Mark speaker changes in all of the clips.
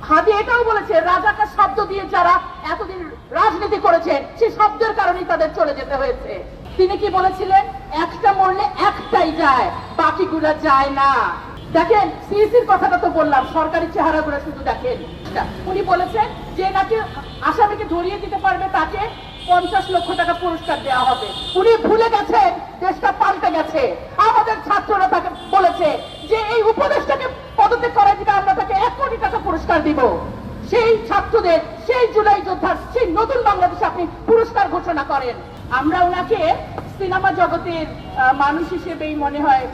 Speaker 1: হাদি এটাও বলেছে রাজাকার শব্দ দিয়ে যারা এতদিন রাজনীতি করেছেন সেই শব্দের কারণেই তাদের চলে যেতে হয়েছে। তিনি কি বলেছিলেন, একটা মরলে একটাই যায়, বাকিগুলা যায় না। দেখেন সিইসির কথাটা তো বললাম, সরকারি চেহারাগুলো শুধু দেখেন। উনি বলেছেন যে নাকি আসামিকে ধরিয়ে দিতে পারবে তাকে 50 লক্ষ টাকা পুরস্কার দেওয়া হবে। উনি ভুলে গেছেন দেশটা পাল্টে গেছে। আমাদের ছাত্ররা তাকে বলেছে যে এই উপদেশটাকে পদত্যাগ করার দিকে আমরা তাকে 1 কোটি টাকা পুরস্কার দিব। সেই ছাত্রদের, সেই জুলাই যোদ্ধার, সেই নতুন বাংলাদেশে আপনি পুরস্কার ঘোষণা করেন। আমরা ওনাকে সিনেমা জগতের মানুষ হিসেবেই মনে হয়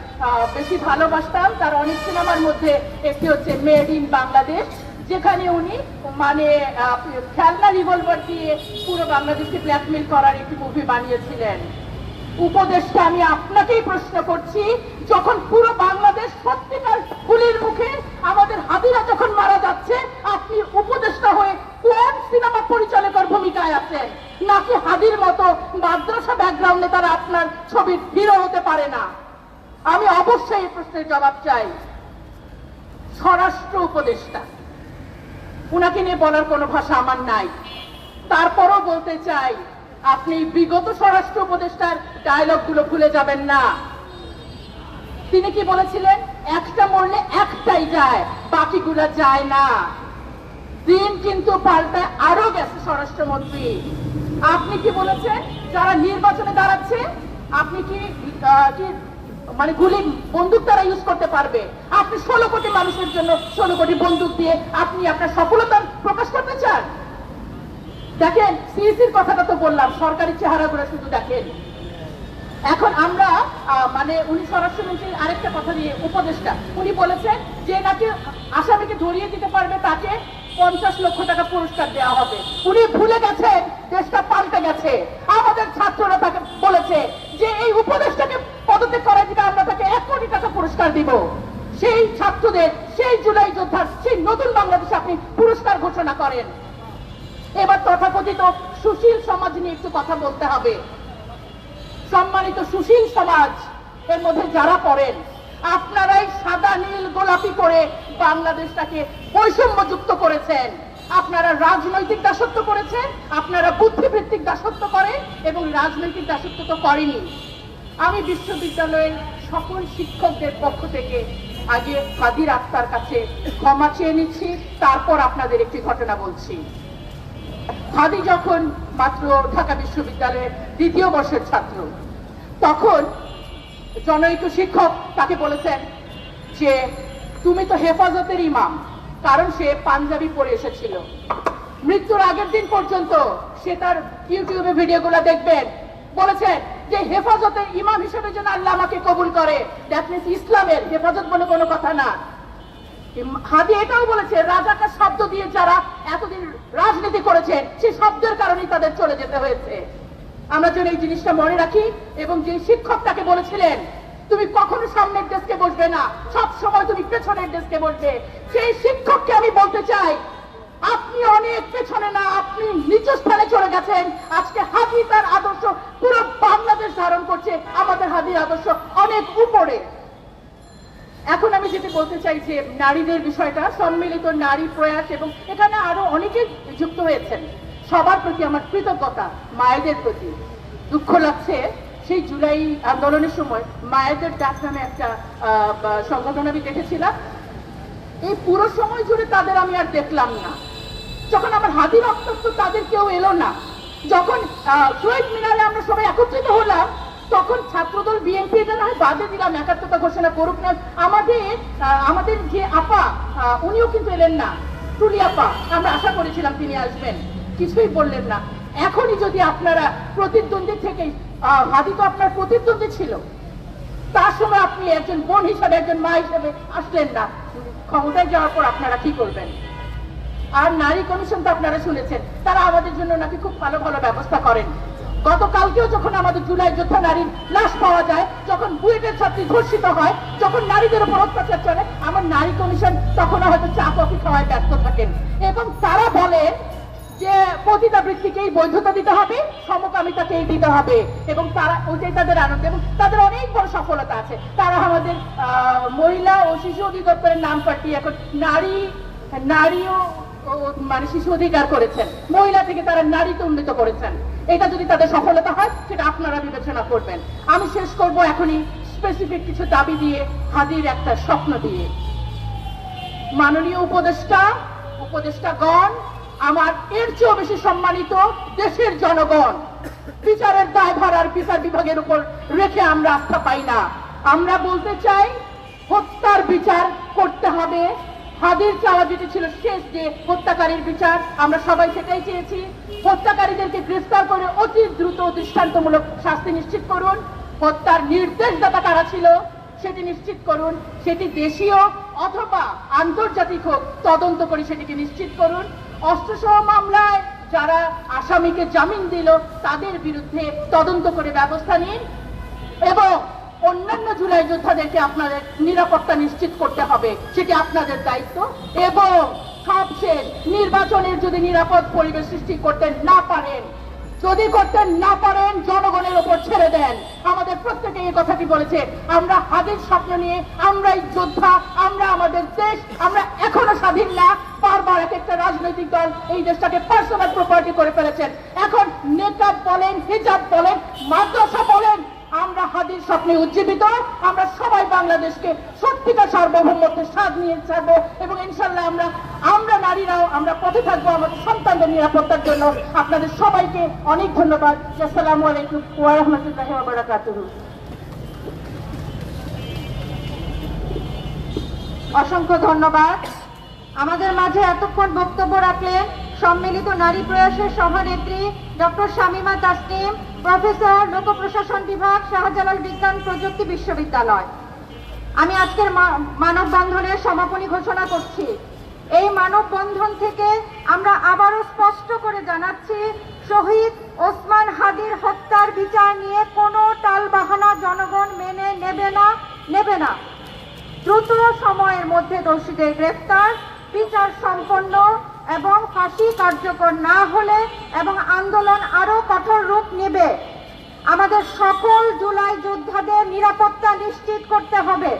Speaker 1: বেশি ভালোবাসতাম। তার অনেক সিনেমার মধ্যে একটি হচ্ছে মেড ইন বাংলাদেশ, যেখানে উনি মানে খেলনা রিভলভার দিয়ে পুরো বাংলাদেশকে ব্ল্যাকমেল করার একটি মুভি বানিয়েছিলেন। উপদেশটা আমি আপনাকেই প্রশ্ন করছি, যখন পুরো বাংলাদেশ সত্যিকার গুলির মুখে আমাদের হাদিরা যখন মারা যাচ্ছে, আপনি উপদেষ্টা হয়ে কোন সিনেমা পরিচালকের ভূমিকায় আছেন? নাকি হাদির মতো মাদ্রাসা ব্যাকগ্রাউন্ডে তারা আপনার ছবির হিরো হতে পারে না? আমি অবশ্যই এই প্রশ্নের জবাব চাই। স্বরাষ্ট্র উপদেষ্টা, উনাকে নিয়ে বলার কোনো ভাষা আমার নাই। তারপরও বলতে চাই, আপনি বিগত স্বরাষ্ট্র উপদেষ্টার ডায়লগ গুলো ভুলে যাবেন না। তিনি কি বলেছিলেন, একটা মরলে একটাই যায়, বাকিগুলা যায় না। দিন কিন্তু পাল্টায় আরো গেছে স্বরাষ্ট্রমন্ত্রী। আপনি কি বলেছেন, যারা নির্বাচনে দাঁড়াচ্ছে আপনি কি মানে গুলি বন্দুক তারা ইউজ করতে পারবে? আপনি 16 কোটি মানুষের জন্য 16 কোটি বন্দুক দিয়ে আপনি আপনার সফলতা প্রকাশ করতে চান? দেখেন সিইসির কথাটা তো বললাম, সরকারি চেহারাগুলো শুধু দেখেন। এখন আমরা মানে উনি স্বরাষ্ট্রমন্ত্রীর আরেকটা কথা দিয়ে উপদেষ্টা, উনি বলেছেন যে নাকি আসামিকে ধরিয়ে দিতে পারবে তাকে 50 লক্ষ টাকা পুরস্কার দেওয়া হবে। উনি ভুলে গেছেন দেশটা পাল্টে গেছে। আমাদের ছাত্ররা তাকে বলেছে যে এই উপদেশটাকে পদত্যাগ করার দিকে আমরা তাকে 1 কোটি টাকা পুরস্কার দিব। সেই ছাত্রদের, সেই জুলাই যোদ্ধার, সেই নতুন বাংলাদেশে আপনি পুরস্কার ঘোষণা করেন। এবার তথাকথিত সুশীল সমাজ নিয়ে একটু কথা বলতে হবে। সম্মানিত সুশীল সমাজ এর মধ্যে যারা পড়েন, আপনারাই সাদা নীল গোলাপি করে বাংলাদেশটাকে বৈষম্যযুক্ত করেছেন। আপনারা রাজনৈতিক দাসত্ব করেছেন, আপনারা বুদ্ধিবৃত্তিক দাসত্ব করেন, এবং রাজনৈতিক দাসত্ব তো করেনি। আমি বিশ্ববিদ্যালয়ের সকল শিক্ষকদের পক্ষ থেকে আগে হাদির আক্তার কাছে ক্ষমা চেয়ে নিচ্ছি, তারপর আপনাদের একটি ঘটনা বলছি। হাদি যখন মাত্র ঢাকা বিশ্ববিদ্যালয়ের 2য় বর্ষের ছাত্র, তখন জনৈক শিক্ষক তাকে বলেছেন যে তুমি তো হেফাজতের ইমাম, কারণ সে পাঞ্জাবি পরে এসেছিল। মৃত্যুর আগের দিন পর্যন্ত সে তার ইউটিউবে ভিডিওগুলো দেখবেন, বলেছেন যে হেফাজতের ইমাম হিসেবে যেন আল্লাহ আমাকে কবুল করে। দ্যাট মিন্স ইসলামের হেফাজত বলে কোনো কথা না। হাদি এটাও বলেছে রাজাকার শব্দ দিয়ে যারা এতদিন রাজনীতি করেছেন সেই শব্দের কারণেই তাদের চলে যেতে হয়েছে। আমরা যেন এই জিনিসটা মনে রাখি। এবং যে শিক্ষক তাকে বলেছিলেন তুমি কখনো সামনের ডেস্কে বসবে না, সব সময় তুমি পেছনের ডেস্কে বসবে, সেই শিক্ষককে আমি বলতে চাই আপনি অনেক পেছনে না, আপনি নিচু স্থানে চলে গেছেন। আজকে হাদি তার আদর্শ পুরো বাংলাদেশ ধারণ করছে, আমাদের হাদির আদর্শ অনেক উপরে। এখন আমি যেটা বলতে চাই যে নারীদের বিষয়টা, সম্মিলিত নারী প্রয়াস, এবং এখানে আরো অনেকে যুক্ত হয়েছেন, সবার প্রতি আমার কৃতজ্ঞতা। মায়েদের প্রতি দুঃখ লাগছে, সেই জুলাই আন্দোলনের সময় মায়েদের ডাক নামে একটা সংগঠন আমি দেখেছিলাম। এই পুরো সময় জুড়ে তাদের আমি আর দেখলাম না। যখন আমার হাদি রক্তাক্ত তাদের কেউ এলো না। যখন শহীদ মিনারে আমরা সবাই একত্রিত হলাম, তখন ছাত্রদল বিএনপি এটা না হয় বাদে দিলাম, একাত্মতা ঘোষণা করুক না, আমাদের যে আপা উনিও কিন্তু এলেন না, টুলি আপা। আমরা আশা করেছিলাম তিনি আসবেন, কিছুই বললেন না। এখনই যদি আপনারা প্রতিদ্বন্দ্বী থেকে, হাদি তো আপনার প্রতিদ্বন্দ্বী ছিল, তার সময় আপনি একজন বোন হিসাবে, একজন মা হিসাবে আসলেন না, ক্ষমতায় যাওয়ার পর আপনারা কি করবেন? আর নারী কমিশন তো আপনারা শুনেছেন, তারা আমাদের জন্য নাকি খুব ভালো ভালো ব্যবস্থা করেন। গতকালকেও যখন আমাদের জুলাই যোদ্ধা নারীর লাশ পাওয়া যায়, যখন বুয়েটের ছাত্রী ধর্ষিত হয়, যখন নারীদের উপর অত্যাচার চলে, আমার নারী কমিশন তখনও হয়তো চা কফি খাওয়ায় ব্যস্ত থাকেন। এবং তারা বলেন যে পতিতাবৃত্তিকেই বৈধতা দিতে হবে, সমকামিতাকেই দিতে হবে, এবং তারা ওইটাই তাদের আনন্দ, এবং তাদের অনেক বড় সফলতা আছে। তারা আমাদের মহিলা ও শিশু অধিদপ্তরের নাম পাল্টিয়ে এখন নারী নারীও মানে শিশু অধিকার করেছেন, মহিলা থেকে তারা নারীতে উন্নীত করেছেন। এটা যদি তাদের সফলতা হয় সেটা আপনারা বিবেচনা করবেন। আমি শেষ করব এখনই স্পেসিফিক কিছু দাবি দিয়ে, হাদির একটা স্বপ্ন দিয়ে। মাননীয় উপদেষ্টাগণ, আমার এর চেয়েও বেশি সম্মানিত দেশের জনগণ, বিচারের দায়ভার আর বিচার বিভাগের উপর রেখে আমরা আস্থা পাই না। আমরা বলতে চাই হত্যার বিচার করতে হবে। হাদির চাওয়া যেটি ছিল শেষ, যে হত্যাকারীর বিচার, আমরা সবাই সেটাই চেয়েছি। হত্যাকারীদেরকে গ্রেফতার করে অতি দ্রুত দৃষ্টান্তমূলক শাস্তি নিশ্চিত করুন। হত্যার নির্দেশদাতা কারা ছিল সেটি নিশ্চিত করুন। সেটি দেশীয় অথবা আন্তর্জাতিক হোক, তদন্ত করে সেটিকে নিশ্চিত করুন। অস্ত্রসহ মামলায় যারা আসামিকে জামিন দিল তাদের বিরুদ্ধে তদন্ত করে ব্যবস্থা নিন এবং অন্যান্য জুলাই যোদ্ধাদেরকে আপনাদের নিরাপত্তা নিশ্চিত করতে হবে, সেটি আপনাদের দায়িত্ব। এবং সবশেষ, নির্বাচনের যদি নিরাপদ পরিবেশ সৃষ্টি করতে না পারেন, জনগণের ওপর ছেড়ে দেন। আমাদের প্রত্যেকে এই কথাটি বলেছে, আমরা হাদির স্বপ্ন নিয়ে, আমরাই যোদ্ধা, আমরা আমাদের দেশ, আমরা এখনো স্বাধীন না। বারবার এক একটা রাজনৈতিক দল এই দেশটাকে পার্সোনাল প্রপার্টি করে ফেলেছেন। এখন নেকাব বলেন, হিজাব বলেন, মাদ্রাসা বলেন, আমরা হাদির স্বপ্নে উজ্জীবিত। আমরা সবাই বাংলাদেশকে সত্যিকার সার্বভৌমত্বের স্বাদ নিয়ে ছাড়বো এবং ইনশাল্লাহ আমরা নারীরাও আমরা পথে থাকবো আমাদের সন্তানদের নিরাপত্তার জন্য। আপনাদের সবাইকে অনেক ধন্যবাদ। আসসালামু আলাইকুম ওয়া রাহমাতুল্লাহি ওয়া বারাকাতুহু।
Speaker 2: অসংখ্য ধন্যবাদ। আমাদের মাঝে এতক্ষণ বক্তব্য রাখলেন সম্মিলিত নারী প্রয়াসের সভানেত্রী ডক্টর শামীমা তাসনিম, প্রফেসর, লোক প্রশাসন বিভাগ, শাহজালাল বিজ্ঞান প্রযুক্তি বিশ্ববিদ্যালয়। আমি আজকের মানববন্ধনের সমাপনী ঘোষণা করছি। এই মানববন্ধন থেকে আমরা আবারও স্পষ্ট করে জানাচ্ছি, শহীদ ওসমান হাদির হত্যার বিচার নিয়ে কোনো টালবাহানা জনগণ মেনে নেবে না। দ্রুত সময়ের মধ্যে দোষীদের গ্রেফতার, বিচার সম্পন্ন এবং ফাঁসি কার্যকর না হলে এবং আন্দোলন আরো কঠোর রূপ নেবে। আমাদের সকল জুলাই যোদ্ধাদের নিরাপত্তা নিশ্চিত করতে হবে।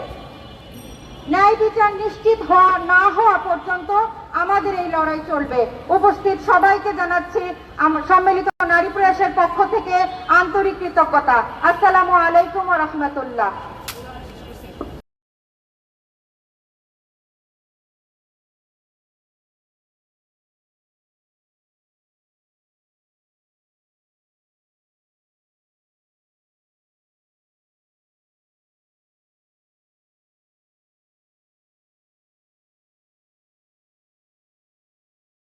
Speaker 2: ন্যায় বিচার নিশ্চিত না হওয়া পর্যন্ত আমাদের এই লড়াই চলবে। উপস্থিত সবাইকে জানাচ্ছি সম্মিলিত নারী প্রয়াসের পক্ষ থেকে আন্তরিক কৃতজ্ঞতা। আসসালামু আলাইকুম ওয়া রাহমাতুল্লাহ।